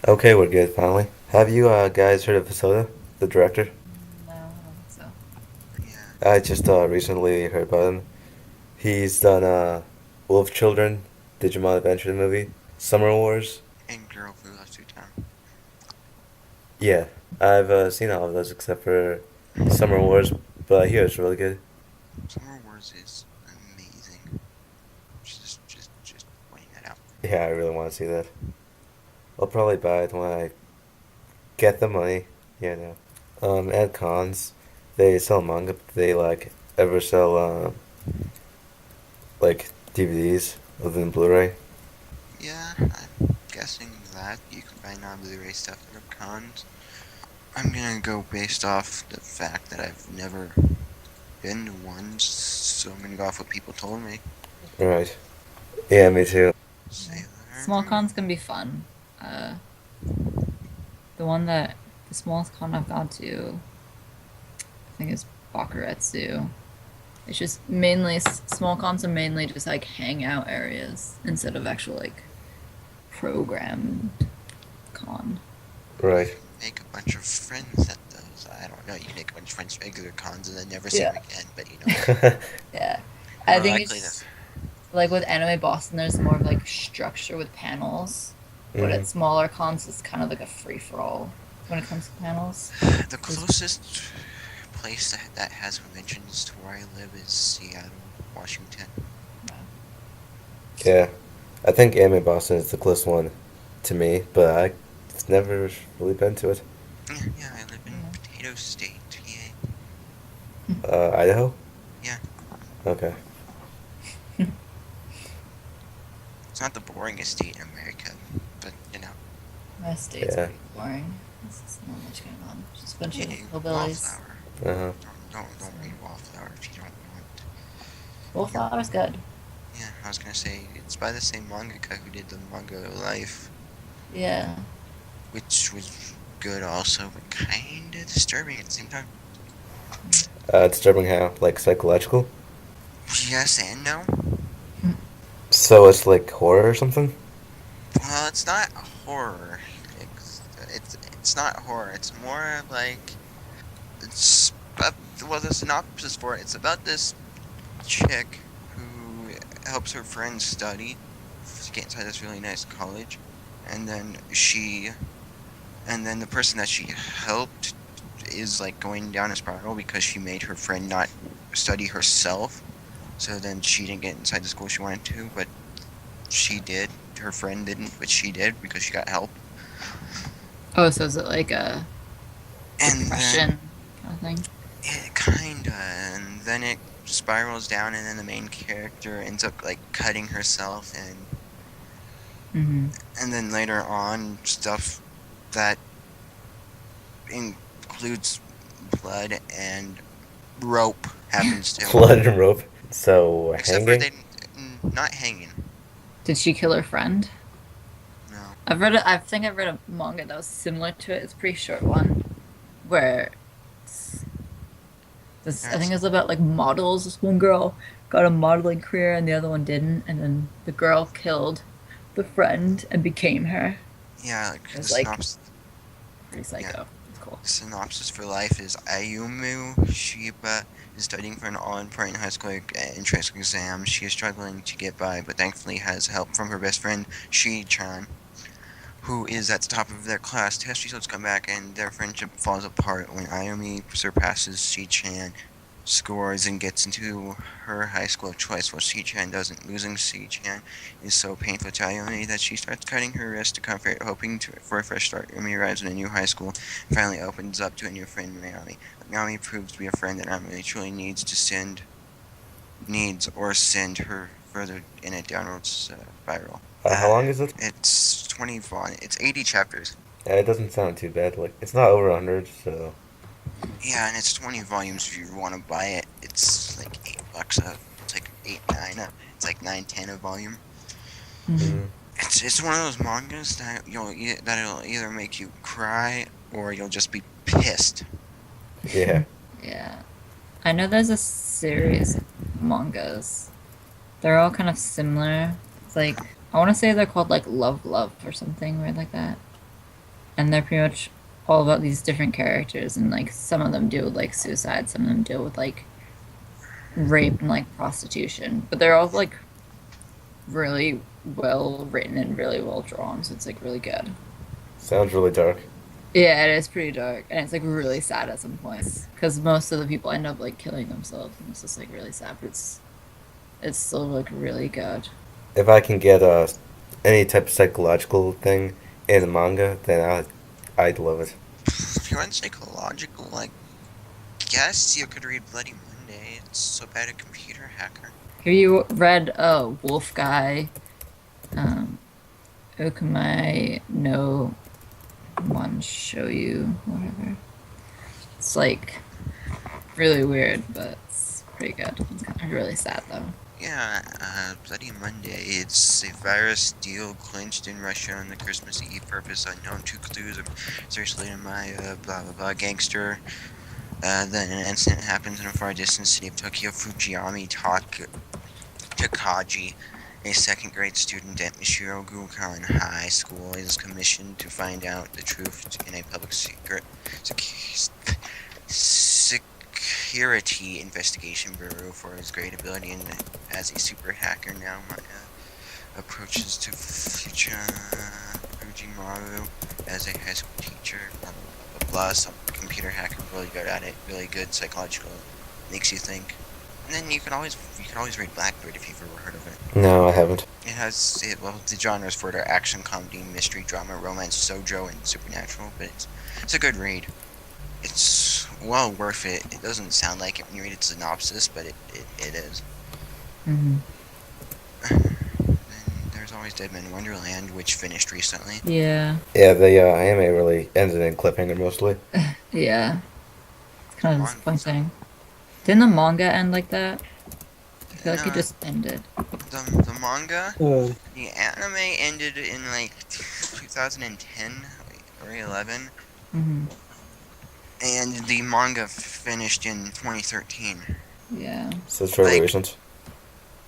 Okay, we're good finally. Have you guys heard of Hosoda, the director? No, I don't think so. Yeah, I just recently heard about him. He's done Wolf Children, Digimon Adventures movie, Summer Wars. and Girl Who Loves to Time. Yeah, I've seen all of those except for Summer Wars, but I hear it's really good. Summer Wars is amazing. Just pointing that out. Yeah, I really want to see that. I'll probably buy it when I get the money. You know. At cons, they sell manga. But they like ever sell like DVDs other than Blu-ray. Yeah, I'm guessing that you can buy non-Blu-ray stuff at cons. I'm gonna go based off the fact that I've never been to one, so I'm gonna go off what people told me. Right. Yeah, me too. Yeah. Sailor Small Moon. cons can be fun. Uh, the one that the smallest con I've gone to, I think, is Bakuretsu. It's just mainly small cons are mainly just like hangout areas instead of actual like programmed con. Right. Make a bunch of friends at those. I don't know. You make a bunch of friends at regular cons and then never see them Yeah. again. But Yeah, I more think likely to. it's like with Anime Boston, there's more of like structure with panels, but Hmm. at smaller cons, it's kind of like a free for all when it comes to panels. The There's- closest place that has conventions to where I live is Seattle, Washington. Yeah. I think Anime Boston is the closest one to me, but I've never really been to it. Yeah, I live in Yeah. Potato State, PA. Idaho? Yeah, Okay. it's not the boringest state in America, but My state's Yeah. pretty boring. There's not much going on. Just a bunch of yeah, hillbillies. Wallflower. Uh-huh. Don't read Wallflower if you don't want. Wallflower's good. Yeah, I was gonna say it's by the same mangaka who did the manga Life, Yeah. which was good also, but kinda disturbing at the same time. Disturbing how? Like psychological? Yes and no. So it's like horror or something? Well, it's not horror. It's not horror. It's more like it's well, the synopsis for it. It's about this chick who helps her friend study to get inside this really nice college, and then the person that she helped is like going down a spiral because she made her friend not study herself. So then she didn't get inside the school she wanted to, but she did. Her friend didn't, but she did because she got help. Oh, so is it like a And then depression kind of thing? it kinda, and then it spirals down, and then the main character ends up like cutting herself, Mm-hmm. and then later on stuff that includes blood and rope happens too. Blood and rope. So Except for hanging? they not hanging. Did she kill her friend? No. I think I've read a manga that was similar to it. It's a pretty short one, where it's, I think That's, it's about like models. This one girl got a modeling career and the other one didn't, and then the girl killed the friend and became her. yeah, like It the was like synopsis. pretty Yeah, psycho. It's cool. synopsis for life is Ayumu Shiba is studying for an all-important high school entrance exam. She is struggling to get by, but thankfully has help from her best friend Shi-chan, who is at the top of their class. Test results come back, and their friendship falls apart when Ayumi surpasses Shi-chan scores and gets into her high school of choice while Shi-chan doesn't. Losing Shi-chan is so painful to Ayumi that she starts cutting her wrist to comfort, hoping for a fresh start. Ayumi arrives in a new high school and finally opens up to a new friend, Mayami. But Mayami proves to be a friend that Ayumi truly needs or send her further in a downward spiral. How long is it? It's it's 80 chapters. Yeah, it doesn't sound too bad. Like it's not over 100, so Yeah, and it's 20 volumes if you want to buy it. It's like $8 a, it's like 8, 9 a, it's like 9, 10 a volume. Hmm. mm, It's one of those mangas that'll either make you cry or you'll just be pissed. yeah. Yeah, I know there's a series of mangas. They're all kind of similar. It's like I want to say they're called like Love Love or something weird like that. and they're pretty much all about these different characters, and like some of them deal with like suicide, some of them deal with like rape and like prostitution, but they're all like really well written and really well drawn, so it's like really good. Sounds really dark. Yeah, it is pretty dark, and it's like really sad at some points because most of the people end up like killing themselves, and it's just like really sad. But it's still like really good. If I can get any type of psychological thing in the manga, then I'd love it. If you want psychological, I guess you could read Bloody Monday. It's so bad a computer hacker. Have you read Wolf Guy, Okamai no One Show You, whatever? It's like really weird, but it's pretty good. It's kind of really sad though. Yeah, Bloody Monday. It's a virus deal clinched in Russia on the Christmas Eve. Purpose unknown. 2 clues. Seriously, my blah blah blah gangster. Then an incident happens in a far distant city of Tokyo. Fujiyami Takagi, a second-grade student at Michirogukan High School, is commissioned to find out the truth in a public security investigation bureau for his great ability as a super hacker. Now Maya approaches to Fujimaru as a high school teacher. Blah, blah, blah, blah. Some computer hacker really good at it, really good psychological, makes you think. And then you can always read Blackbird if you've ever heard of it. No, I haven't. It has the genres for it are action, comedy, mystery, drama, romance, shoujo, and supernatural. But it's a good read. It's well worth it. It doesn't sound like it when you read its synopsis, but it is. Mm-hmm. Then there's always Deadman Wonderland, which finished recently. Yeah. Yeah, the anime really ended in cliffhanger mostly. Yeah. It's kind of disappointing. Didn't the manga end like that? I feel like it just ended. The manga, the anime ended in like 2010 or 11, and the manga finished in 2013. Yeah. So it's fairly recent.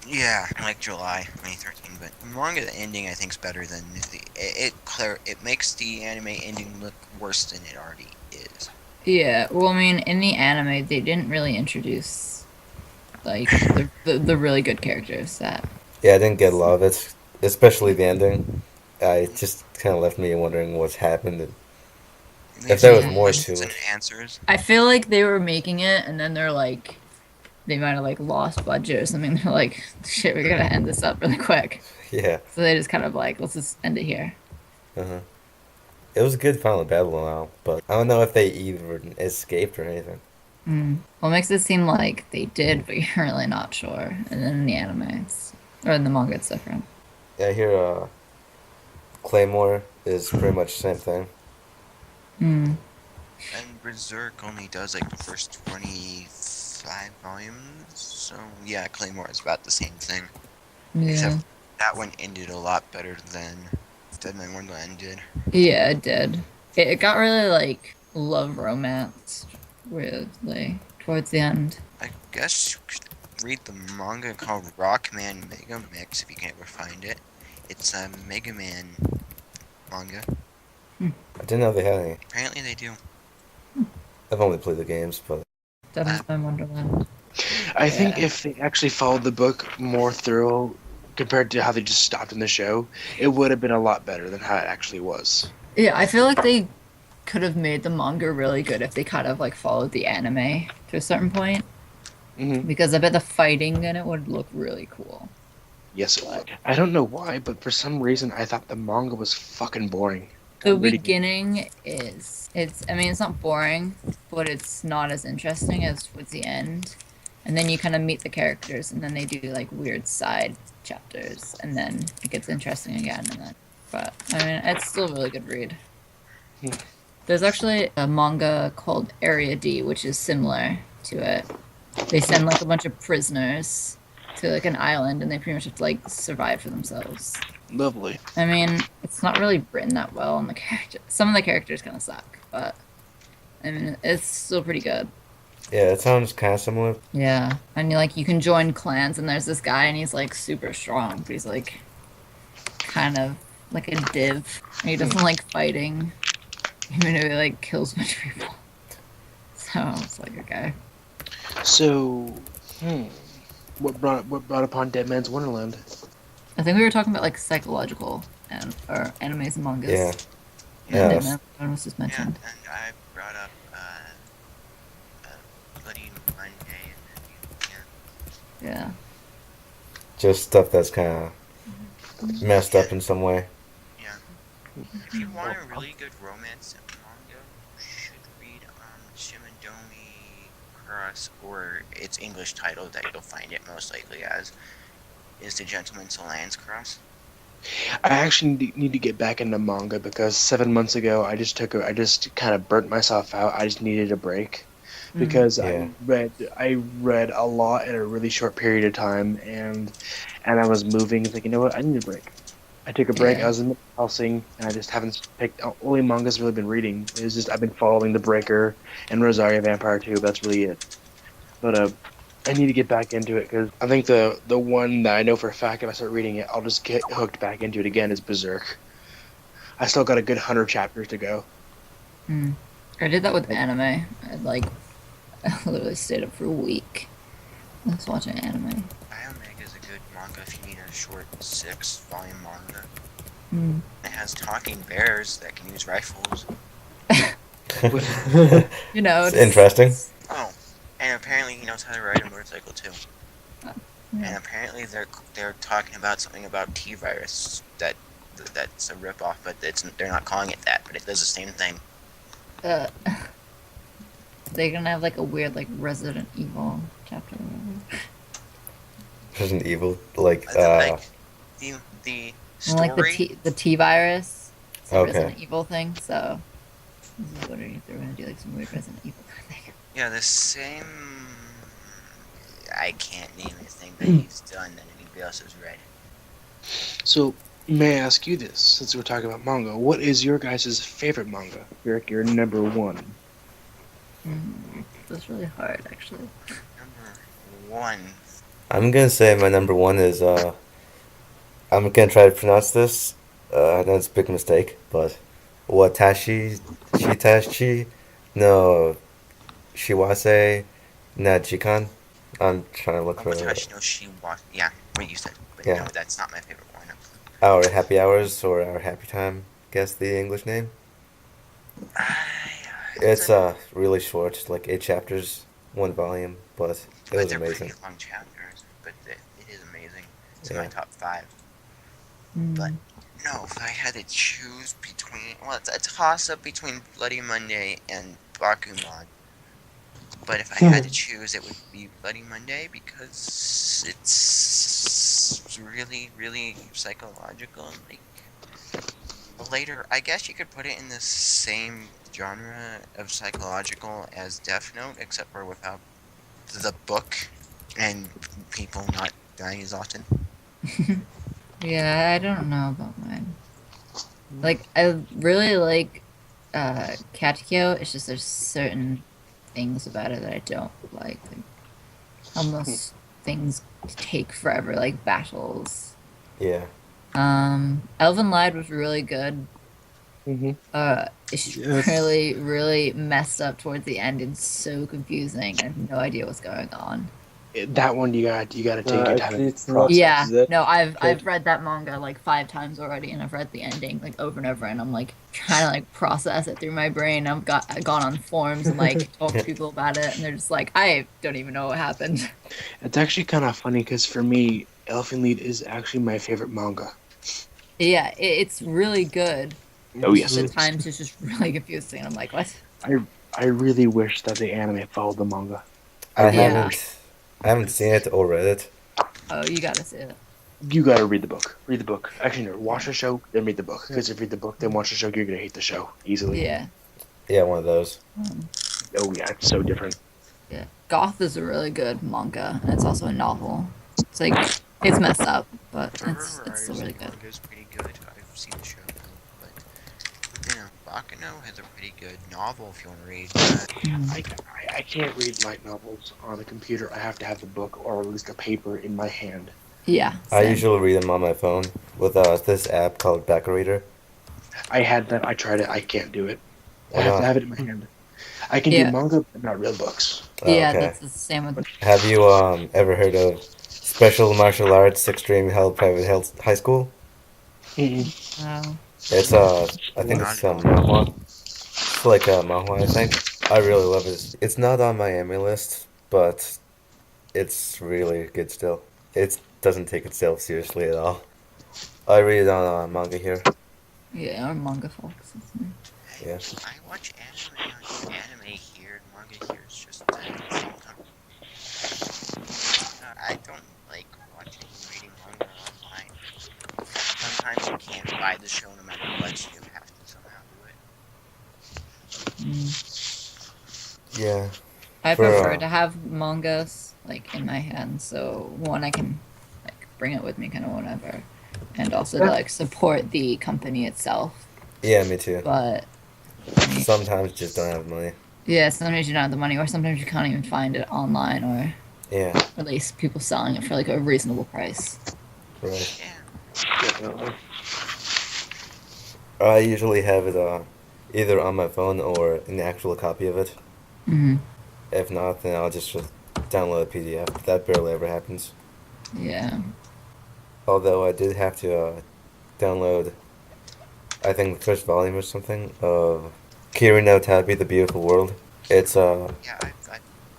Yeah, like July 2013. But the manga ending I think is better than it makes the anime ending look worse than it already is. Yeah, well, I mean, in the anime, they didn't really introduce, like, the really good characters that... Yeah, I didn't get a lot of it, especially the ending. It just kind of left me wondering what's happened. If there was more to it. Answers. I feel like they were making it, and then they're like... They might have, like, lost budget or something. They're like, shit, we gotta end this up really quick. Yeah. So they just kind of like, let's just end it here. Uh-huh. It was a good final battle now, but I don't know if they even escaped or anything. Well, it makes it seem like they did, but you're really not sure. And then in the anime, or in the manga, it's different. Yeah, I hear Claymore is pretty much the same thing. And Berserk only does like the first 25 volumes, so yeah, Claymore is about the same thing. Yeah. Except that one ended a lot better than Deadman Wonderland did. Yeah, it did. It got really, like, love romance, weirdly, towards the end. I guess you could read the manga called Rockman Mega Mix if you can ever find it. It's a Mega Man manga. I didn't know they had any. Apparently they do. I've only played the games, but... Deadman Wonderland. I think if they actually followed the book more thorough compared to how they just stopped in the show, it would have been a lot better than how it actually was. Yeah, I feel like they could have made the manga really good if they kind of like followed the anime to a certain point. Because I bet the fighting in it would look really cool. Yes, it would. I don't know why, but for some reason I thought the manga was fucking boring. The beginning is, I mean, it's not boring, but it's not as interesting as towards the end. And then you kind of meet the characters, and then they do like weird side chapters, and then it gets interesting again. And then, but I mean, it's still a really good read. There's actually a manga called Area D, which is similar to it. They send like a bunch of prisoners to like an island, and they pretty much have to like survive for themselves. Lovely. I mean, it's not really written that well, and the character. Some of the characters kind of suck, but I mean, it's still pretty good. Yeah, it sounds kind of similar. Yeah, and you can join clans, and there's this guy, and he's like super strong, but he's like kind of like a div. And he doesn't like fighting. Even if it like kills a bunch of people. So it's like okay. So, what brought upon Deadman's Wonderland? I think we were talking about like psychological and or animes and mangas. Yeah. And Yeah. Deadman was just Yeah, mentioned. and I brought up Bloody Monday, and then Yeah. Just stuff that's kind of messed up in some way. yeah. If you want a really good romance manga, you should read Shimodomi Cross, or its English title that you'll find it most likely as is The Gentleman Solan's Cross. I actually need to get back into manga because 7 months ago I just kind of burnt myself out. I just needed a break because Yeah. I read a lot in a really short period of time, and I was moving. It's like, you know what, I need a break. I took a break. Yeah. I was in the housing, and I just haven't picked only mangas I've really been reading. It's just I've been following The Breaker and Rosario Vampire 2. That's really it. But I need to get back into it because I think the one that I know for a fact if I start reading it, I'll just get hooked back into it again is Berserk. I still got a good 100 chapters to go. I did that with anime. I like I literally stayed up for a week. Just watching anime. Biomega is a good manga if you need a short 6-volume manga. It has talking bears that can use rifles. You know, It's interesting. Oh, and apparently he knows how to ride a motorcycle too. Yeah. And apparently they're talking about something about T-virus that's a ripoff, but they're not calling it that, but it does the same thing. They're gonna have like a weird like Resident Evil chapter. Or whatever. Resident Evil, like, Like the And, story. like the T virus. It's a Okay. Resident Evil thing. So I was wondering if they were gonna do like some weird Resident Evil thing. Yeah, the same. I can't name anything that he's done that anybody else has read. So, may I ask you this, since we're talking about manga, what is your guys' favorite manga? Your number one. That's really hard, actually. Number one. I'm gonna say my number one is, I'm gonna try to pronounce this. I know it's a big mistake, but Watashi Shitashi no Shiwase Najikan. I'm trying to look for Watashi no Shiwa. Yeah, what you said. But Yeah. no, that's not my favorite one. Our Happy Hours or Our Happy Time. Guess the English name. It's really short, like 8 chapters, 1 volume, but it But was they're amazing. pretty long chapters, but it is amazing. It's in Yeah. my top 5. But no, if I had to choose between, well, it's a toss-up between Bloody Monday and Bakuman. But if I had to choose, it would be Bloody Monday because it's really, really psychological. Like later, I guess you could put it in the same genre of psychological as Death Note, except for without the book and people not dying as often. Yeah, I don't know about mine. Like, I really like Katekyo. It's just there's certain things about it that I don't like. Almost things take forever, like battles. Yeah. Elfen Lied was really good. Mm-hmm. It's Yes. really, really messed up towards the end and so confusing. I have no idea what's going on. That one you gotta take your time it's to not- process. Yeah, that no, I've good? read that manga like 5 times already, and I've read the ending like over and over, and I'm like trying to like process it through my brain. I've gone on forums and like talked to people about it, and they're just like, I don't even know what happened. It's actually kind of funny because for me, Elfen Lied is actually my favorite manga. Yeah, it's really good. Oh yes, At it is. times it's just really confusing, and I'm like, what? I really wish that the anime followed the manga. I Yeah. haven't seen it or read it. Oh, you gotta see it. You gotta read the book. Read the book. Actually, no, watch the show, then read the book. Because if you read the book, then watch the show, you're gonna hate the show easily. Yeah. Yeah, one of those. Oh yeah, it's so different. Yeah. Goth is a really good manga, and it's also a novel. It's like, it's messed up, but it's still really good. It's pretty good. I've seen the show, but you know, Bakuno has a pretty good novel if you want to read. I can't read light novels on the computer. I have to have the book or at least a paper in my hand. Yeah. I same. usually read them on my phone with this app called Back Reader. I had that. I tried it. I can't do it. I Why have to not? have it in my hand. I can do Yeah. manga, but not real books. Oh, Yeah, okay. that's the same with. Have you ever heard of Special Martial Arts Extreme Hell Private Health High School? Mm-mm. Oh. It's I think Not it's at all. manhwa. It's like a manhwa, I think. I really love it. It's not on my anime list, but it's really good still. It doesn't take itself seriously at all. I read it on manga here. Yeah, our manga folks. Yeah. I watch anime here, manga here is just I don't like watching and reading manga online. Sometimes you can't buy the show no matter what, you have to somehow do it. Yeah. I For prefer to have mangas like in my hands, so one I can like bring it with me kind of whenever, and also to Yeah. like support the company itself. yeah, me too. But Sometimes just don't have money. yeah, sometimes you don't have the money, or sometimes you can't even find it online, or Yeah, at least people selling it for like a reasonable price. right. Yeah. Definitely. I usually have it either on my phone or an actual copy of it. Mm-hmm. If not, then I'll just download a PDF. That barely ever happens. Yeah. Although I did have to download, I think the first volume or something of Kiri no Tabi, The Beautiful World. It's Yeah,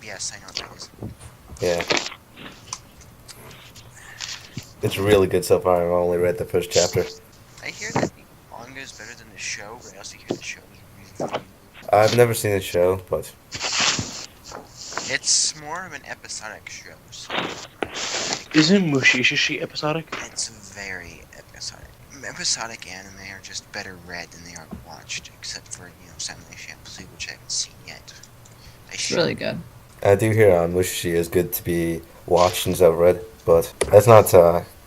yes, I know what that is. yeah, it's really good so far. I've only read the first chapter. I hear that the manga is better than the show, but I also hear the show is really good. I've never seen the show, but It's more of an episodic show, so Isn't Mushishi episodic? it's very episodic. Episodic anime are just better read than they are watched, except for, Samurai Champloo, which I haven't seen yet. It's really good. I do hear Mushishi is good to be watched since I've read, but that's not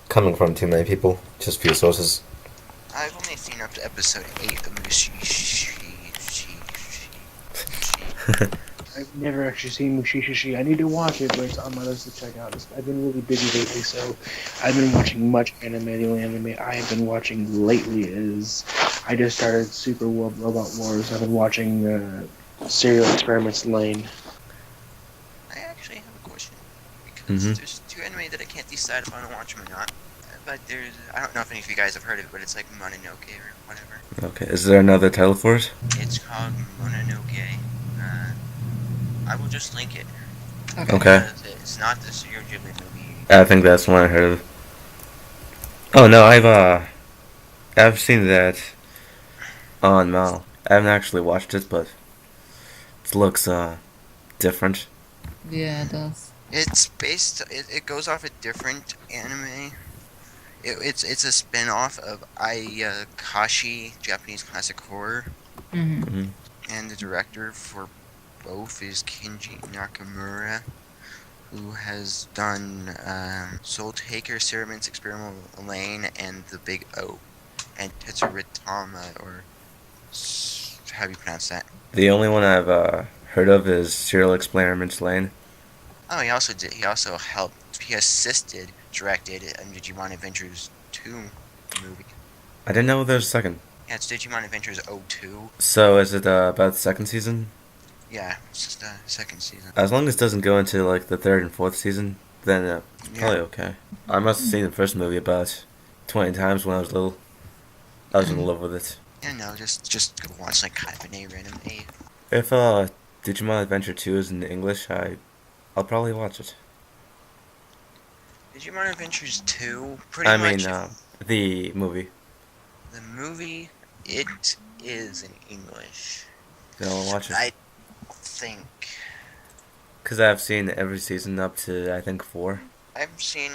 coming from too many people. Just few sources. I've only seen up to episode 8 of Mushishi. I've never actually seen Mushishi. I need to watch it, but it's on my list to check out. I've been really busy lately, so I've been watching much anime. The only anime I have been watching lately is I just started Super World Robot Wars. I've been watching Serial Experiments Lain. I actually have a question. Because Mhm. there's two anime that I can't decide if I want to watch them or not. But I don't know if any of you guys have heard of it, but it's like Mononoke or whatever. Okay, is there another title for it? It's called Mononoke. I will just link it. Okay. Okay. Because it's not the Studio Ghibli movie. I think that's one I heard of. Oh no, I've seen that on Mal. I haven't actually watched it, but it looks different. Yeah, it does. It's it goes off a different anime. It's a spin-off of Ayakashi, Japanese classic horror. Mm-hmm. Hmm. And the director for both is Kenji Nakamura, who has done Soul Taker, Cerements, Experimental Lain, and The Big O, and Terstu Ritama, or how do you pronounce that? The only one I've heard of is Serial Experiments Lain. Oh, he also helped. He assisted, directed Digimon Adventures 2 movie. I didn't know there was a second. Yeah, it's Digimon Adventures 02. So is it about the second season? Yeah, it's just the second season. As long as it doesn't go into like the third and fourth season, then probably Yeah. okay. I must have seen the first movie about 20 times when I was little. I was in love with it. Yeah, no, just go watch like kind of an A-random A. If Digimon Adventure 2 is in English, I'll probably watch it. Digimon Adventures 2, pretty I much. mean, the movie. The movie, it is in English. Then I'll watch it. I think Because I've seen every season up to, I think, 4. I've seen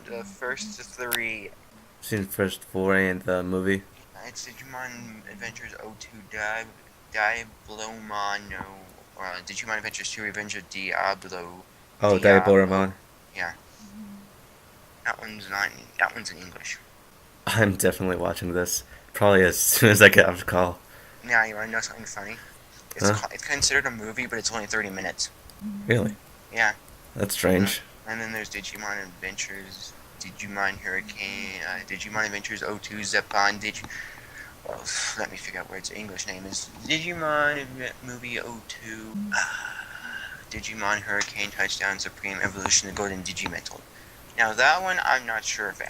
the first 3. I've seen the first 4 and the movie. It's Digimon Adventures 02 Diablomano, or Digimon Adventures 2 Revenge of Diablo. Oh, Diaboramon. Yeah. That one's in English. I'm definitely watching this. Probably as soon as I get off the call. Now, you want to know something funny? Huh? It's considered a movie, but it's only 30 minutes. Really? Yeah. That's strange. And then there's Digimon Adventures, Digimon Hurricane, Digimon Adventures 02 Zeppon, let me figure out what its English name is. Digimon Movie 02. Digimon Hurricane Touchdown Supreme Evolution of Golden Digi-Metal. Now that one, I'm not sure if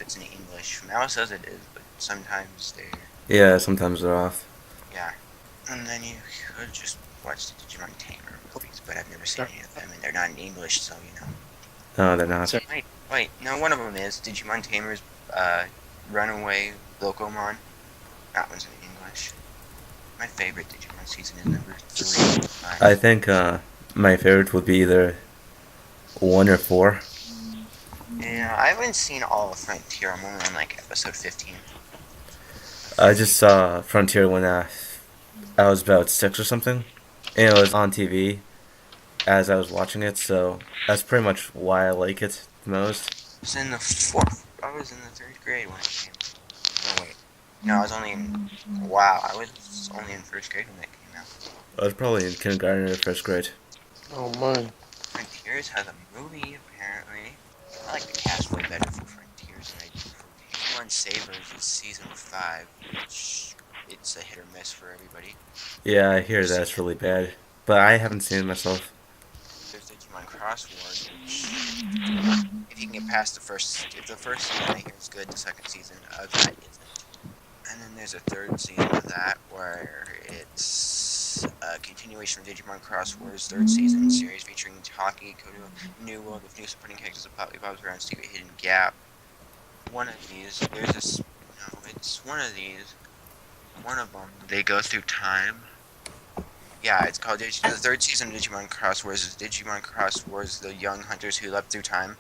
it's in English. Mouse says it is, but sometimes they're... Yeah, sometimes they're off. Yeah. And then you could just watch the Digimon Tamer movies, but I've never seen any of them, and they're not in English, so you know. No, they're not. Wait, no, one of them is Digimon Tamers, Runaway Locomon. That one's in English. My favorite Digimon season is number 3. I think my favorite would be either 1 or 4. Yeah, I haven't seen all of Frontier. I'm only on like episode 15. I just saw Frontier when I was about 6 or something, and it was on TV as I was watching it, so that's pretty much why I like it the most. I was in the 4th. I was in the 3rd grade when it came. No, wait. No, I was only in... Wow, I was only in 1st grade when that came out. I was probably in kindergarten or 1st grade. Oh man. Frontiers has a movie, apparently. I like the cast way better for Frontiers than I do for Digimon Sabers is season 5, which it's a hit or miss for everybody. Yeah, I hear that's really bad, but I haven't seen it myself. There's Digimon Cross Wars, which if you can get past if the first season I hear is good, the second season of that isn't. And then there's a 3rd season of that where it's a continuation of Digimon Cross Wars 3rd season series featuring Taki, Kodo, New World with new supporting characters of Poppy Bob's around Secret Hidden Gap. One of these, it's one of these. One of them, they go through time. Yeah, it's called the 3rd season of Digimon Cross Wars is Digimon Cross Wars, the young hunters who leapt through time.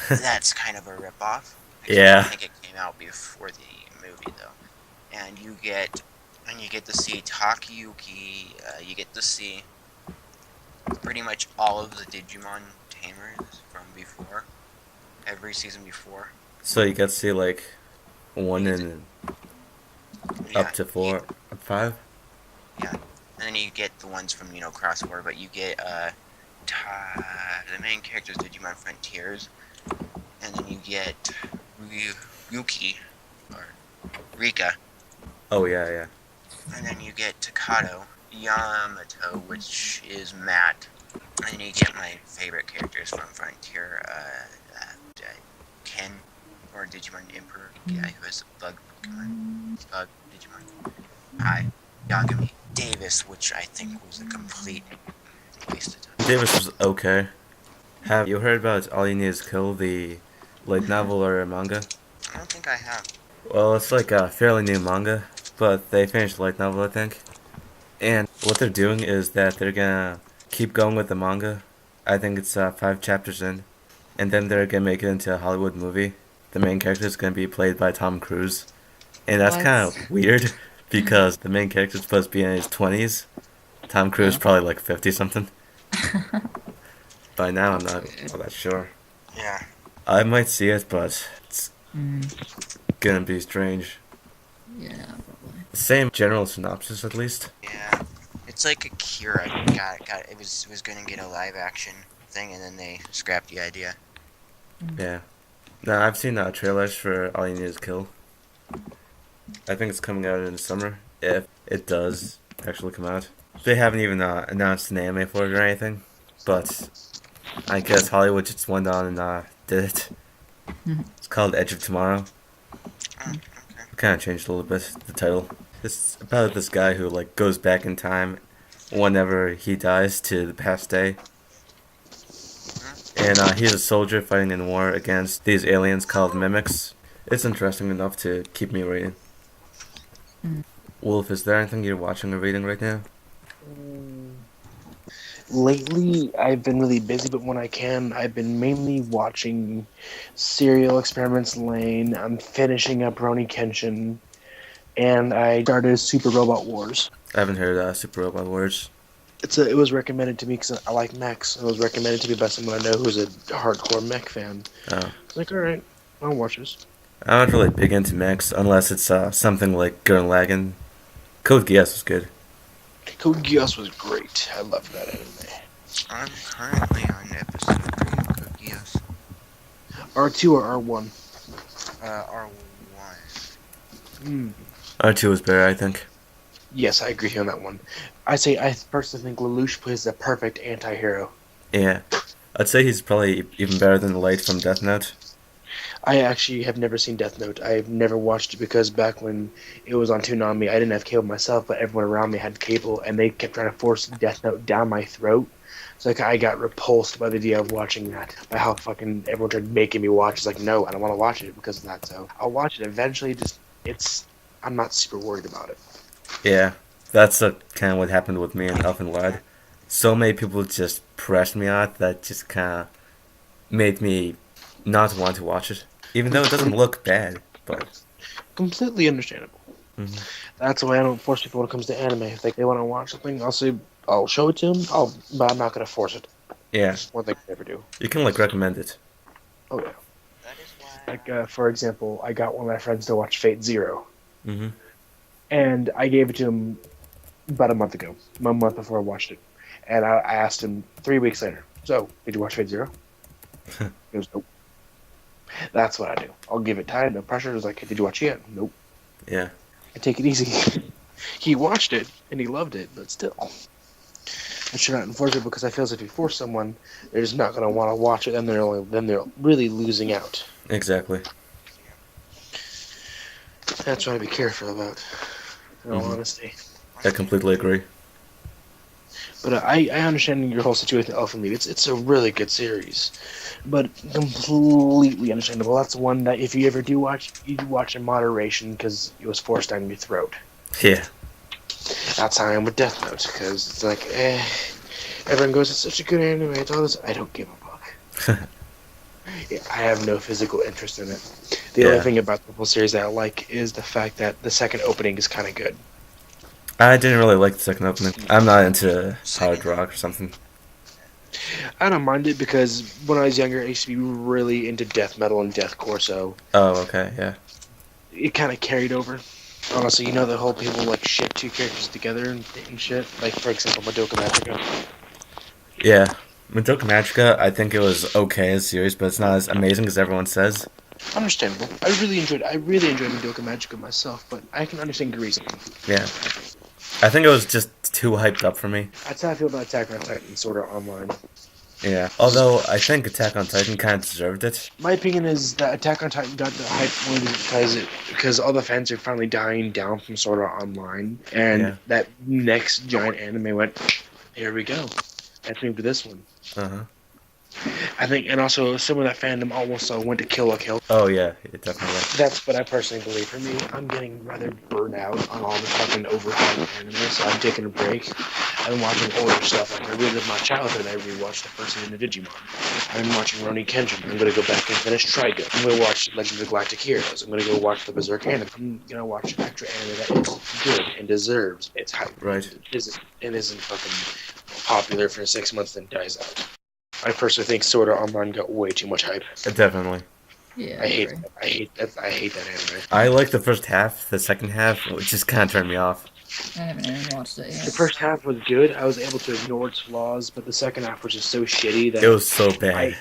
That's kind of a ripoff. Yeah. I think it came out before the movie though. And you get to see Takayuki, you get to see pretty much all of the Digimon Tamers from before. Every season before. So you get to see like 1 and up to 4, 5? Yeah. And then you get the ones from, Cross War, but you get the main characters Digimon Frontiers, and then you get Yuki, or Rika. Oh, yeah. And then you get Takato, Yamato, which is Matt. And then you get my favorite characters from Frontier, Ken, or Digimon Emperor, guy who has a bug Digimon. Yagami. Davis, which I think was a complete waste of time. Davis was okay. Have you heard about All You Need Is Kill, the light novel or manga? I don't think I have. Well, it's like a fairly new manga, but they finished the light novel, I think. And what they're doing is that they're gonna keep going with the manga. I think it's 5 chapters in. And then they're gonna make it into a Hollywood movie. The main character is gonna be played by Tom Cruise. And that's kind of weird, because the main character is supposed to be in his 20s. Tom Cruise is probably like 50-something. By now, I'm not all that sure. Yeah. I might see it, but it's gonna be strange. Yeah, probably. Same general synopsis, at least. Yeah. It's like Akira. It was gonna get a live action thing, and then they scrapped the idea. Yeah. No, I've seen trailers for All You Need Is Kill. I think it's coming out in the summer, if it does actually come out. They haven't even announced an anime for it or anything, but I guess Hollywood just went on and did it. It's called Edge of Tomorrow. Okay. Kind of changed a little bit, the title. It's about this guy who like goes back in time whenever he dies to the past day. And he's a soldier fighting in war against these aliens called mimics. It's interesting enough to keep me reading. Wolf, is there anything you're watching or reading right now? Lately, I've been really busy, but when I can, I've been mainly watching Serial Experiments Lain. I'm finishing up Rurouni Kenshin, and I started Super Robot Wars. I haven't heard Super Robot Wars. It was recommended to me because I like mechs. It was recommended to me by someone I know who's a hardcore mech fan. Oh. I was like, alright, I'll watch this. I'm not really big into mechs unless it's something like Gurren Lagann. Code Geass was good. Code Geass was great. I loved that anime. I'm currently on episode 3 of Code Geass. R2 or R1? R1. R2 is better, I think. Yes, I agree with you on that one. I personally think Lelouch plays the perfect anti-hero. Yeah. I'd say he's probably even better than Light from Death Note. I actually have never seen Death Note. I've never watched it because back when it was on Toonami, I didn't have cable myself, but everyone around me had cable, and they kept trying to force Death Note down my throat. So I got repulsed by the idea of watching that, by how fucking everyone tried making me watch. It's like, no, I don't want to watch it because of that. So I'll watch it eventually. I'm not super worried about it. Yeah. That's kind of what happened with me and Elfen Lied. So many people just pressed me out that just kind of made me not want to watch it. Even though it doesn't look bad, but... Completely understandable. Mhm. That's why I don't force people when it comes to anime. If they want to watch something, I'll show it to them. But I'm not gonna force it. Yeah. One thing I never do. You can, recommend it. Oh yeah. That is why. Like for example, I got one of my friends to watch Fate Zero, Mm-hmm. and I gave it to him about a month ago, 1 month before I watched it, and I asked him 3 weeks later. So, did you watch Fate Zero? He goes, nope. That's what I do. I'll give it time, no pressure. It's like, hey, did you watch it yet? Nope. Yeah. I take it easy. He watched it and he loved it, but still, I should not enforce it because I feel as if you force someone, they're just not going to want to watch it, and they're really losing out. Exactly. That's what I'd be careful about, in all honesty. I completely agree. But I understand your whole situation with Elfen Lied. It's a really good series, but completely understandable. That's one that if you ever do watch, you watch in moderation because it was forced down your throat. Yeah. That's how I am with Death Note, because it's like, everyone goes, it's such a good anime, it's all this. I don't give a fuck. Yeah, I have no physical interest in it. The only thing about the whole series that I like is the fact that the second opening is kind of good. I didn't really like the second opening. I'm not into hard rock or something. I don't mind it because when I was younger, I used to be really into death metal and deathcore, so Oh, okay, yeah. it kind of carried over. Honestly, you know the whole people like shit two characters together and shit? Like, for example, Madoka Magica. Yeah. Madoka Magica, I think it was okay as a series, but it's not as amazing as everyone says. Understandable. I really enjoyed Madoka Magica myself, but I can understand your reasoning. Yeah. I think it was just too hyped up for me. That's how I feel about Attack on Titan, sort of online. Yeah. Although, I think Attack on Titan kind of deserved it. My opinion is that Attack on Titan got the hype only because all the fans are finally dying down from Sword Art Online, and that next giant anime went, here we go. Let's move to this one. Uh-huh. I think, and also some of that fandom also went to Kill la Kill. Oh, yeah, definitely. That's what I personally believe. For me, I'm getting rather burned out on all the fucking overhyped anime, so I'm taking a break. I've been watching older stuff. Like I relived my childhood. I rewatched the first season of Digimon. I've been watching Rurouni Kenshin. I'm going to go back and finish Trigun. I'm going to watch Legend of the Galactic Heroes. I'm going to go watch the Berserk anime. I'm going to watch extra anime that is good and deserves its hype. Right. It isn't fucking popular for 6 months and dies out. I personally think Sword Art Online got way too much hype. Definitely. Yeah, I hate that anime. I like the first half. The second half just kind of turned me off. I haven't even watched it yet. The first half was good. I was able to ignore its flaws, but the second half was just so shitty that It was so bad.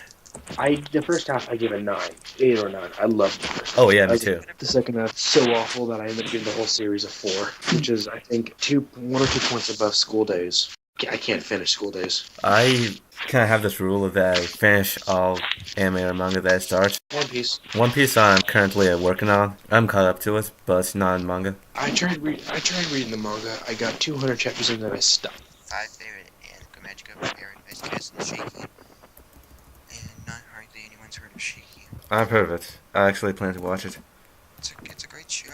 The first half I gave a 9, 8 or 9. I loved the first half. Oh, yeah, me too. The second half so awful that I ended up giving the whole series a 4, which is I think 1 or 2 points above School Days. I can't finish School Days. I kind of have this rule that I finish all anime or manga that I start. One Piece. One Piece I'm currently working on. I'm caught up to it, but it's not in manga. I tried reading the manga. I got 200 chapters in and then I stopped. 5 favorite Naruto Magica, Aaron, Kiss, and Shiki. And not hardly anyone's heard of Shiki. I've heard of it. I actually plan to watch it. It's a great show.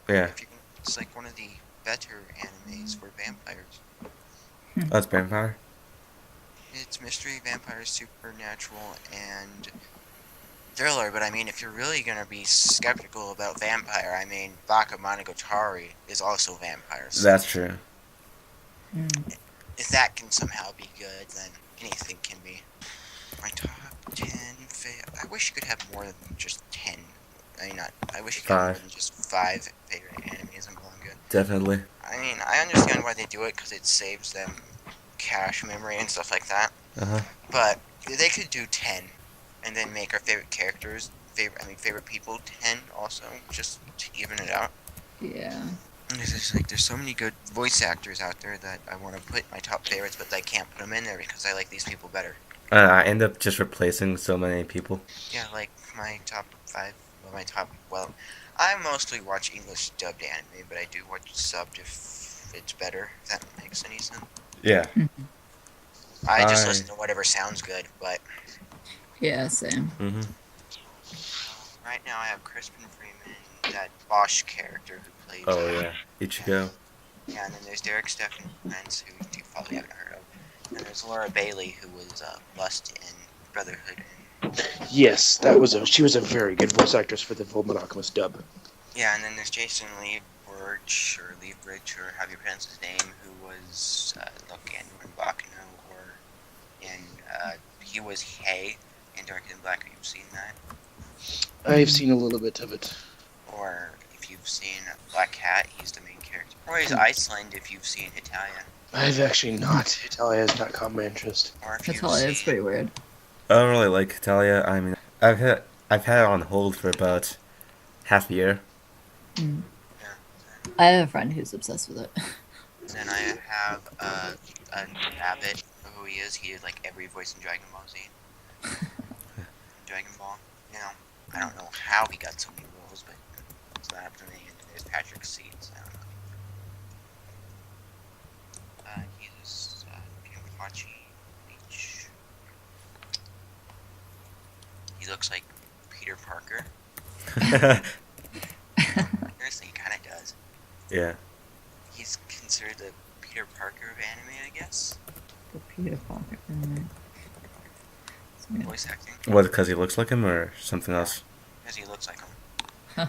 Yeah. It's like one of the better animes for vampires. That's vampire. It's mystery, vampire, supernatural, and thriller, but I mean, if you're really gonna be skeptical about vampire, I mean, Bakemongatari is also vampires. That's true. If that can somehow be good, then anything can be. My top 10 I wish you could have more than just 10. I mean, I wish you could have more than just 5 favorite animes and manga. Definitely. I mean, I understand why they do it, because it saves them cache memory and stuff like that. Uh-huh. But they could do 10, and then make our favorite characters, favorite people 10 also, just to even it out. Yeah. There's so many good voice actors out there that I want to put my top favorites, but I can't put them in there because I like these people better. I end up just replacing so many people. Yeah, like my top 5, well, I mostly watch English dubbed anime, but I do watch subbed if it's better, if that makes any sense. Yeah. I just listen to whatever sounds good, but Yeah, same. Mm-hmm. right now I have Crispin Freeman, that Bosch character who plays... Oh, yeah. Ichigo. Yeah, and then there's Derek Stephen Prince, who you probably haven't heard of. And there's Laura Bailey, who was Lust in Brotherhood. Yes, she was a very good voice actress for the Fullmetal Alchemist dub. Yeah, and then there's Jason Liebridge, or however you pronounce his name, who was Logan in Bakuno, he was Hay in Dark and Black. Have you seen that? I've seen a little bit of it. Or if you've seen Black Cat, he's the main character. Or he's Iceland if you've seen Hetalia. I've actually not. Hetalia has not caught my interest. Or if Hetalia is pretty weird. I don't really like Hetalia. I mean, I've had it on hold for about half a year. Mm. Yeah. I have a friend who's obsessed with it. Then I have a Rabbit, who he is. He did like every voice in Dragon Ball Z. Dragon Ball. You know, I don't know how he got so many roles, but it's not up to me. And there's Patrick Seeds. I don't know. He's Pinkachi Bleach. He looks like Peter Parker. Seriously, he kind of does. Yeah. He's considered the Peter Parker of anime, I guess. The Peter Parker. Voice acting. What, because he looks like him or something else? Because he looks like him. Huh.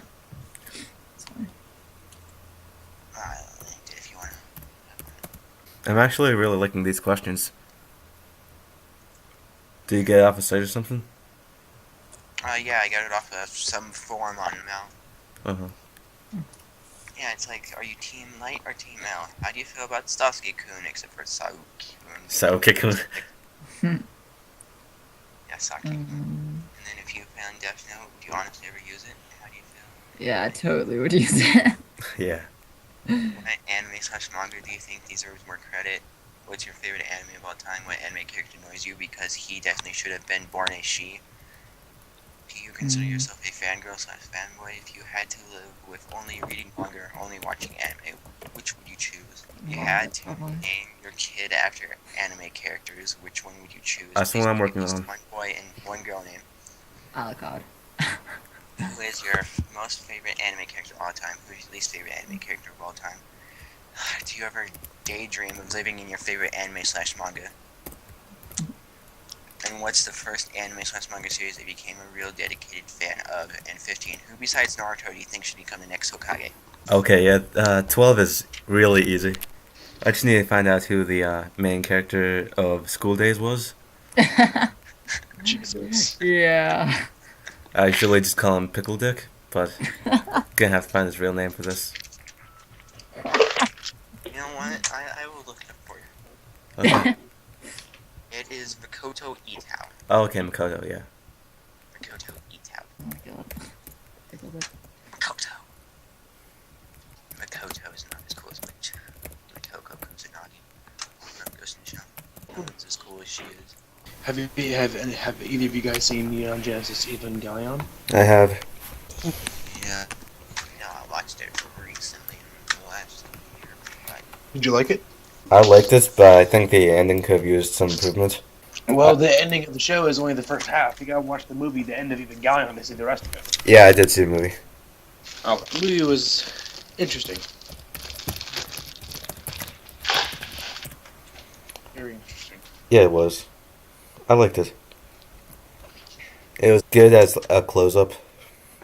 That's funny. If you want to. I'm actually really liking these questions. Do you get it off a site or something? Yeah, I got it off of some forum on Mal. Uh-huh. Yeah, it's like, are you Team Light or Team Mal? How do you feel about Sasuke-kun, except for Saruki-kun? Saruki-kun. Yeah, Saki. And then if you found Death Note, do you honestly ever use it? How do you feel? Yeah, I totally would use it. Yeah. What anime/manga do you think deserves more credit? What's your favorite anime of all time? What anime character annoys you because he definitely should have been born a she? Do you consider yourself a fangirl/fanboy? If you had to live with only reading manga or only watching anime, which would you choose? If you had to name your kid after anime characters, which one would you choose? That's the one I'm working on. One boy and one girl name. Oh god. Who is your most favorite anime character of all time? Who is your least favorite anime character of all time? Do you ever daydream of living in your favorite anime/manga? And what's the first anime/manga series that you became a real dedicated fan of? And 15, who besides Naruto do you think should become the next Hokage? Okay, yeah, 12 is really easy. I just need to find out who the main character of School Days was. Jesus. Yeah. I usually just call him Pickle Dick, but gonna have to find his real name for this. You know what? I will look it up for you. Okay. It is Makoto Itao. Oh, okay, Makoto, yeah. Makoto Itao. Oh my god. Pickle Dick. Makoto. Makoto is not as cool as Motoko Kusanagi from Ghost in the Shell. It's as cool as she is. Have either of you guys seen Neon Genesis Evangelion? I have. Yeah. No, I watched it recently in the last year. But Did you like it? I liked this, but I think the ending could have used some improvement. Well, the ending of the show is only the first half. You gotta watch the movie, the end of Evangelion, to see the rest of it. Yeah, I did see the movie. Oh, the movie was interesting. Very interesting. Yeah, it was. I liked it. It was good as a close-up,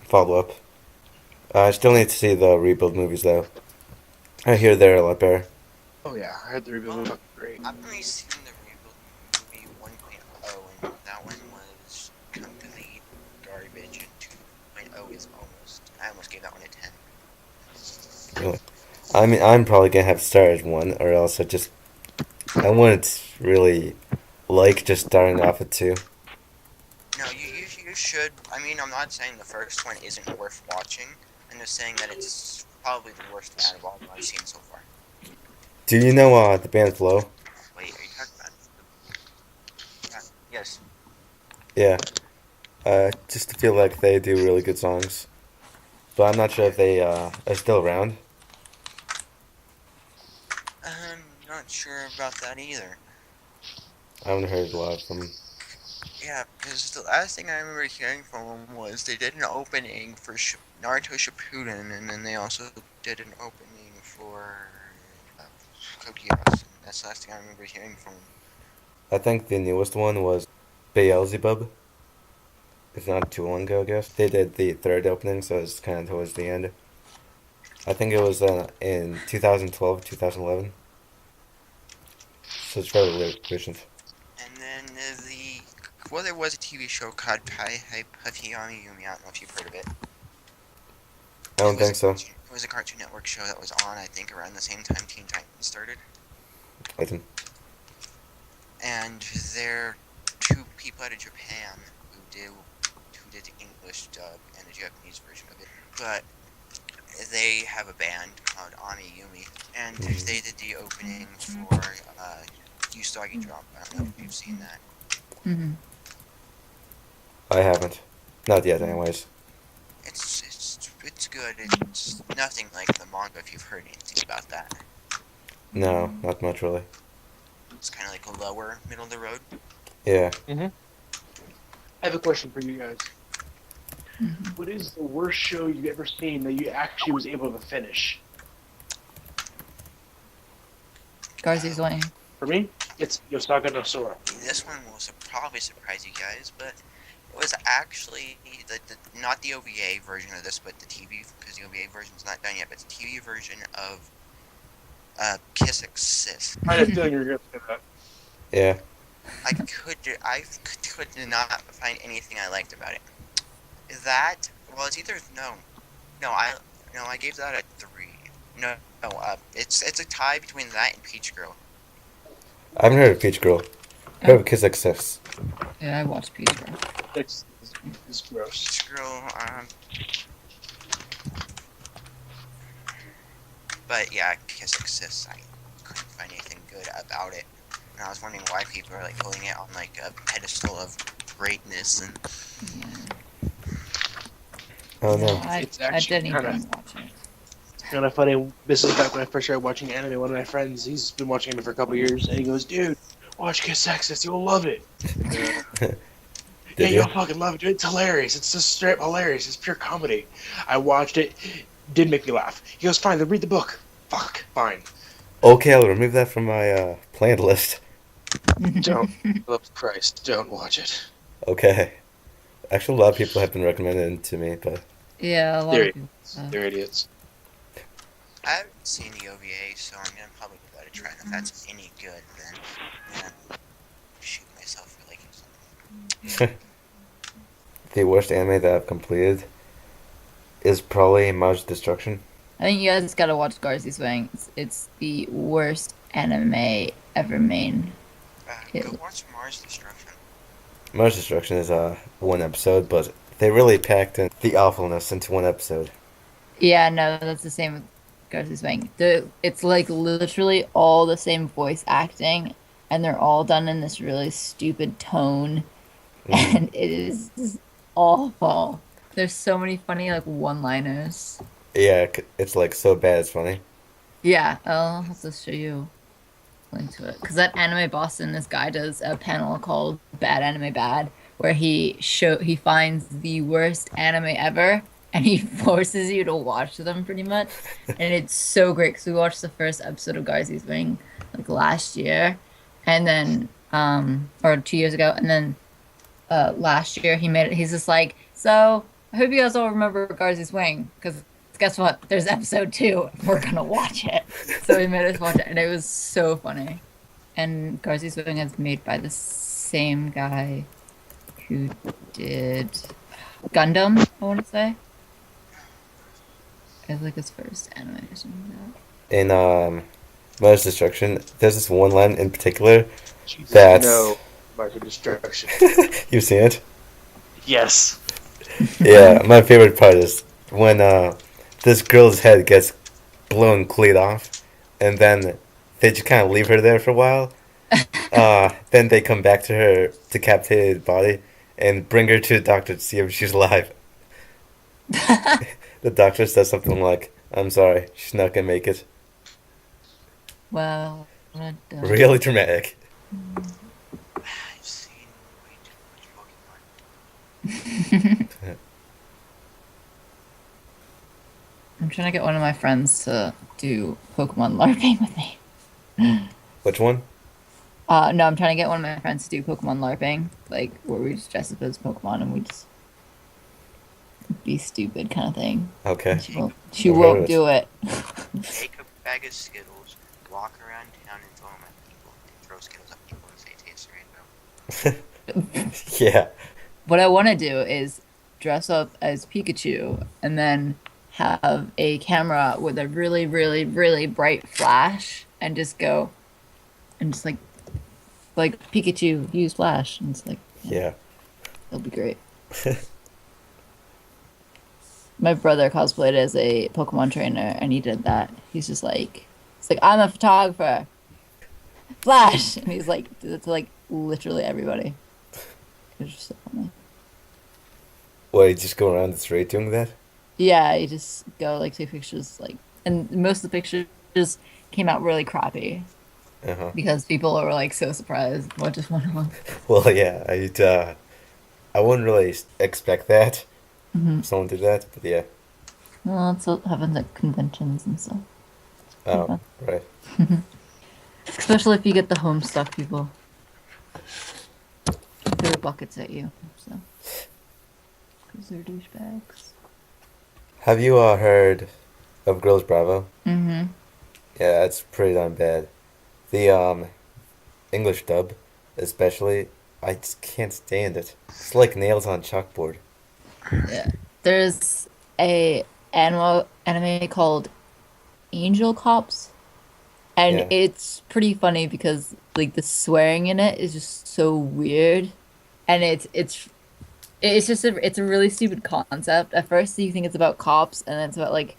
follow-up. I still need to see the rebuild movies, though. I hear they're a lot better. Oh yeah, I heard the rebuild was great. I've only seen the rebuild movie 1.0, and that one was complete garbage, and 2.0 is I almost gave that one a 10. Really. I mean, I'm probably gonna have to start at 1, or else I wouldn't really like just starting off at 2. No, you should. I mean, I'm not saying the first one isn't worth watching. I'm just saying that it's probably the worst out of all of them I've seen so far. Do you know the band Flow? Wait, are you talking about? Yeah, yes. Yeah. Just feel like they do really good songs. But I'm not sure if they are still around. I'm not sure about that either. I haven't heard a lot from them. Yeah, because the last thing I remember hearing from them was they did an opening for Naruto Shippuden, and then they also did an opening for Code Geass. That's the last thing I remember hearing from them. I think the newest one was Beelzebub. It's not too long ago, I guess. They did the third opening, so it's kind of towards the end. I think it was in 2012, 2011. So it's fairly recent. And then there was a TV show called Puffy-Ami Yumi. I don't know if you've heard of it. I don't think so. It was a Cartoon Network show that was on, I think, around the same time Teen Titans started. I didn't. And there are two people out of Japan who did the English dub and the Japanese version of it. But they have a band called Ami Yumi, and they did the opening for Usagi Drop. I don't know if you've seen that. Mm-hmm. I haven't. Not yet, anyways. It's good. It's nothing like the manga if you've heard anything about that. No, not much really. It's kind of like a lower, middle of the road. Yeah. I have a question for you guys. Mm-hmm. What is the worst show you've ever seen that you actually was able to finish? Garzey's Way. For me, it's Yosaga no Sora. This one will probably surprise you guys, but it was actually not the OVA version of this, but the TV, because the OVA version's not done yet, but the TV version of KissxSis. I had a feeling you were going to say that. Yeah. I could not find anything I liked about it. That, well, it's either I gave that a 3. It's a tie between that and Peach Girl. I haven't heard of Peach Girl. I heard of KissxSis. Yeah, I watched Peach Girl. It's gross. Peach Girl, but yeah, KissxSis, I couldn't find anything good about it. And I was wondering why people are like holding it on like a pedestal of greatness and. Yeah. Oh no. I It's didn't actually even kinda- watch it. Kind of funny. This is back when I first started watching anime. One of my friends, he's been watching anime for a couple years, and he goes, "Dude, watch KissxSis. You'll love it." Did Yeah, you? you'll fucking love it, dude. It's hilarious. It's just straight up hilarious. It's pure comedy. I watched it. Did make me laugh. He goes, "Fine, then read the book." Fuck, fine. Okay, I'll remove that from my planned list. Don't. Love Christ, don't watch it. Okay. Actually, a lot of people have been recommending it to me, but Yeah, a lot There of people. They're idiots. I haven't seen the OVA, so I'm gonna probably give that a try. And if that's any good, then I'm gonna shoot myself for liking something. the worst anime that I've completed is probably Mars Destruction. I think you guys gotta watch Garzey's Way. It's the worst anime ever made. Go watch Mars Destruction. Mars Destruction is one episode, but they really packed in the awfulness into one episode. Yeah, no, that's the same with Garzey's Way. It's like literally all the same voice acting, and they're all done in this really stupid tone, and it is just awful. There's so many funny like one-liners. Yeah, it's like so bad it's funny. Yeah, I'll have to show you a link to it. Because that Anime Boston, this guy does a panel called Bad Anime Bad, where he finds the worst anime ever, and he forces you to watch them pretty much. And it's so great, because we watched the first episode of Garzey's Wing like last year, and then, or 2 years ago, and then last year he made it, he's just like, so, I hope you guys all remember Garzey's Wing, because guess what? There's episode 2. We're gonna watch it. So he made us watch it, and it was so funny. And Garzey's Wing is made by the same guy who did Gundam, I want to say. It's like his first anime or something like that. In Mars Destruction, there's this one line in particular Jesus, that's... no. Market destruction. You've seen it? Yes. Yeah, my favorite part is when this girl's head gets blown clean off, and then they just kind of leave her there for a while. Then they come back to her decapitated body and bring her to the doctor to see if she's alive. The doctor says something like, "I'm sorry, she's not gonna make it." Well, what a Really dramatic. I've seen way too much Pokemon. I'm trying to get one of my friends to do Pokemon LARPing with me. Which one? No, I'm trying to get one of my friends to do Pokemon LARPing, like where we just dress up as Pokemon and we just be stupid kind of thing. Okay. She I've heard of won't it. do it. Take a bag of Skittles, walk around town and throw them at people, and throw Skittles at people and say taste rainbow. Yeah. What I want to do is dress up as Pikachu and then have a camera with a really, really, really bright flash and just go and just like Pikachu use flash and it's like Yeah. it'll be great. My brother cosplayed as a Pokemon trainer and he did that. He's like I'm a photographer. Flash, and he's like did it to like literally everybody. It was just so funny. What, you just go around the street doing that? Yeah, you just go like take pictures and most of the pictures came out really crappy Uh-huh. because people were like so surprised. What just went on? Well, yeah, I wouldn't really expect that. Mm-hmm. If someone did that, but yeah. Well, that's what happens at conventions and stuff. Oh, right. Especially if you get the Homestuck people. Throw buckets at you, so. Because they're douchebags. Have you heard of Girls Bravo? Mm-hmm. Yeah, it's pretty darn bad. The English dub, especially, I just can't stand it. It's like nails on chalkboard. Yeah. There's a anime called Angel Cops. And Yeah. it's pretty funny because like the swearing in it is just so weird. And it's just it's a really stupid concept. At first you think it's about cops and then it's about like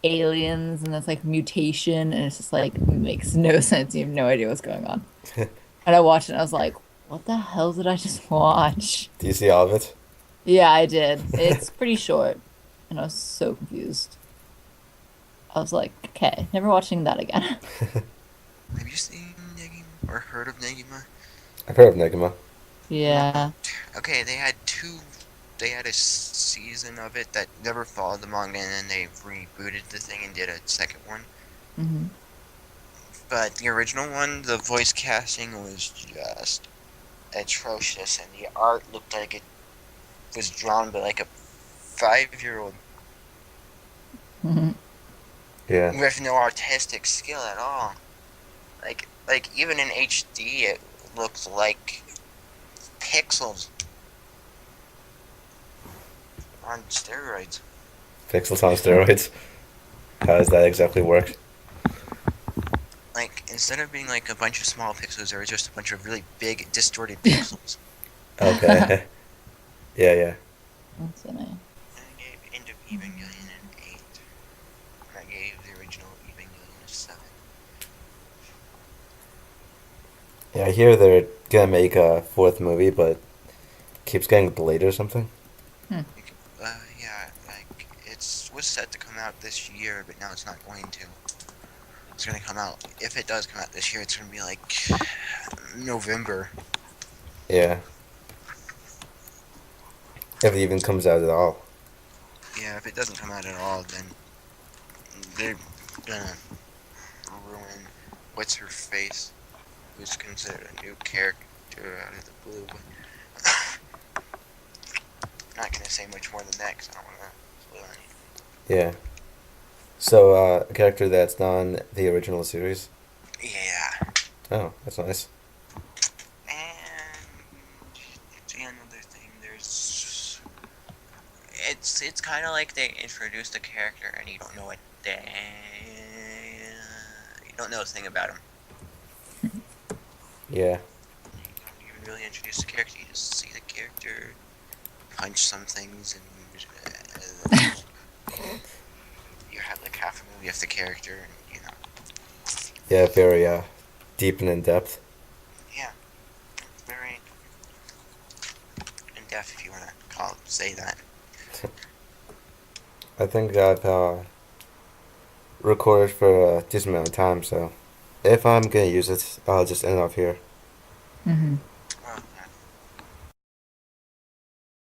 aliens and it's like mutation and it's just like makes no sense. You have no idea what's going on. And I watched it and I was like, what the hell did I just watch? Do you see all of it? Yeah, I did. It's pretty short. And I was so confused. I was like, okay, never watching that again. Have you seen Negima or heard of Negima? I've heard of Negima. Yeah. Okay, they had a season of it that never followed the manga, and then they rebooted the thing and did a second one. Mm-hmm. But the original one, the voice casting was just atrocious, and the art looked like it was drawn by like a 5-year-old Mm-hmm. Yeah. with no artistic skill at all. Like even in HD, it looked like pixels on steroids. Pixels on steroids. How does that exactly work? Like, instead of being like a bunch of small pixels, there was just a bunch of really big, distorted pixels. Okay. Yeah. That's funny. I gave End of Evangelion an 8. And I gave the original Evangelion a 7. Yeah, I hear they're gonna make a fourth movie, but keeps getting delayed or something. Yeah, like, was set to come out this year, but now it's not going to. It's gonna come out, if it does come out this year, it's gonna be like November. Yeah. If it even comes out at all. Yeah, if it doesn't come out at all, then they're gonna ruin what's her face, who's considered a new character out of the blue. Not gonna say much more than that because I don't wanna spoil anything. Yeah. So, a character that's not on the original series? Yeah. Oh, that's nice. And another thing, it's kind of like they introduced a character and you don't know you don't know a thing about him. Yeah. You don't even really introduce the character. You just see the character, punch some things, and backstory of the character. And, Yeah, very deep and in depth. yeah, very in depth if you want to say that. I think I've recorded for a decent amount of time, so if I'm gonna use it, I'll just end off here. Mm-hmm.